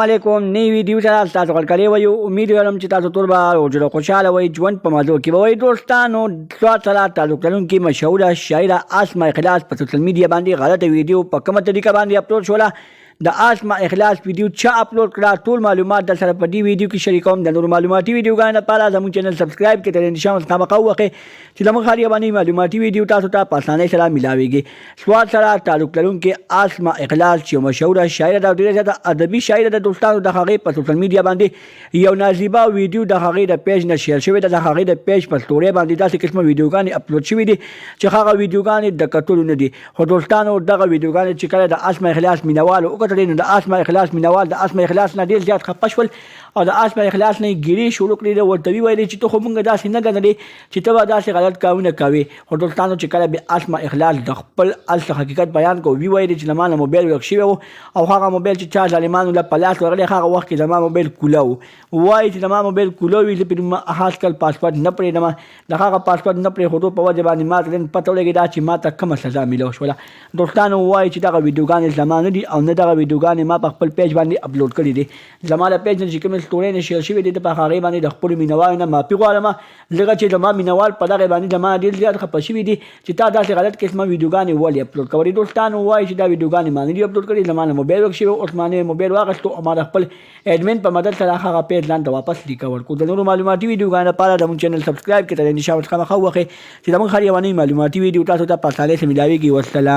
علیکم نی ویډیو سره تاسو غلکلی وایو امید لرم چې تاسو ټول به ورجره خوشحاله وئ ژوند په مزو کې به وئ دوستانو سواد سره تعلق لرونکې مشهوره شاعره اسما اخلاص په سوشل میډیا باندې غلطه ویډیو په کومه طریقه باندې اپلوډ شوله د اسما اخلاص ویډیو چا اپلوډ کړه ټول معلومات در سره په دې ویډیو کې شریکوم د نور معلوماتي ویډیوګانو لپاره زموږ چینل سبسکرایب کړئ تر نشان خامخا ووهئ چې زموږ هر یو باندې معلوماتي ویډیو تاسو ته په اسانۍ سره میلاویږي سواد سره تعلق لرونکې اسما اخلاص چې مشهوره شاعره ده او ډېره زیاته ادبي شاعره ده دوستانو د هغې په سوشل میډیا باندې یو نازیبه ویډیو د هغې د پیج نه شیر شوې ده د هغې د پیج په سټورۍ باندې داسې قسمه ویډیوګانې اپلوډ شوي دي چې هغه ویډیوګانې د کتلو نه دي خو دوستانو دغه ویډیوګانې چې کله د اسما اخلاص مینوالو وکتلې نو د اسما اخلاص مینوال د اسما اخلاص نه ډېر زیات خفه شول او د اسما اخلاص نه ګیرې شروع کړې ده ورته ویلې چې ته خو موږ داسې نه ګڼلې چې ته به داسې غلط کارونه کوې خو دوستانو چې کله بیا اسما اخلاص د خپل اصل حقیقت بیان کو ویلې چې زما نه موبایل ورک شوی و او هغه موبایل چې چا ظالمانو له په لاس ورغلی هغه وخت کې زما موبایل کوله و وایي چې زما موبایل کوله وي زه پرې هسکل پاسپورټ نه پرېږدم د هغه پاسپورټ نه پرېښودو په وجه باندې ما ته نن پته ولګېده چې ما ته کومه سزا میلاو شوله دوستانو وایي چې دغه ویډیوګانې زما نه دي او نه دغه ویډیوګانې ما په خپل پیج باندې اپلوډ کړي دي زما له پیج نه چې کومې سټورۍ نه شیر شوي دي په هغې باندې د خپلو مینوالو نه معافي غواړم ځکه چې زما مینوال په دغې باندې زما ډېر زیات خفه شوي دي چې تا داسې غلط قسمه ویډیوګانې ولې اپلوډ کوئ دوستانو وایي چې دا ویډیوګانې ما نه دي اپلوډ کړي زما نه موبایل ورک شوی اوس ما نوی موبایل واخیستو او ما د خپل ایډمن په مدد سره هغه پیج ځان ته واپس ریکور کړو د نورو معلوماتي ویډیوګانو لپاره زموږ چینل سبسکرایب کړئ تر نشان خامخا ووهئ چې زموږ هر یوه نوې معلوماتي ویډیو تاسو ته په اسانۍ سره میلاویږي والسلام